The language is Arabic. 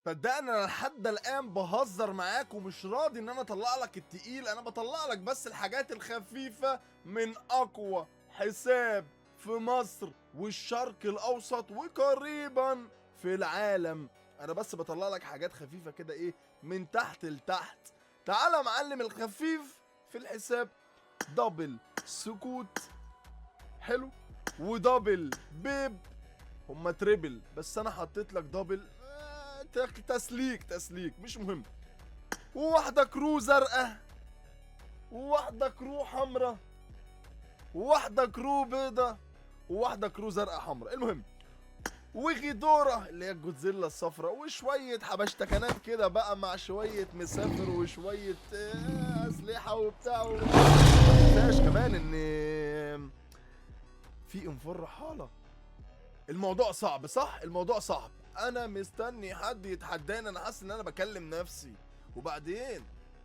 صدقني انا لحد الان بهزر معاك ومش راضي ان انا اطلع لك التقيل، انا بطلع لك بس الحاجات الخفيفة من اقوى حساب في مصر والشرق الاوسط وقريبا في العالم. انا بس بطلع لك حاجات خفيفة كده، ايه، من تحت لتحت. تعالى يا معلم، الخفيف في الحساب دبل سكوت، حلو، ودبل بيب. هما تريبل بس انا حطيت لك دبل، تسليك مش مهم. وواحدة كرو زرقاء، وواحدة كرو حمراء، وواحدة كرو بيضة، وواحدة كرو زرقاء حمراء. المهم، وغيدورة اللي هي الجودزيلا الصفراء، وشوية حبشتكنات كده بقى مع شوية مسافر وشوية أسلحة وبتاع متنساش كمان إن في انفار رحالة. الموضوع صعب، صح؟ الموضوع صعب. انا مستني حد يتحداني، انا حاسس ان انا بكلم نفسي. وبعدين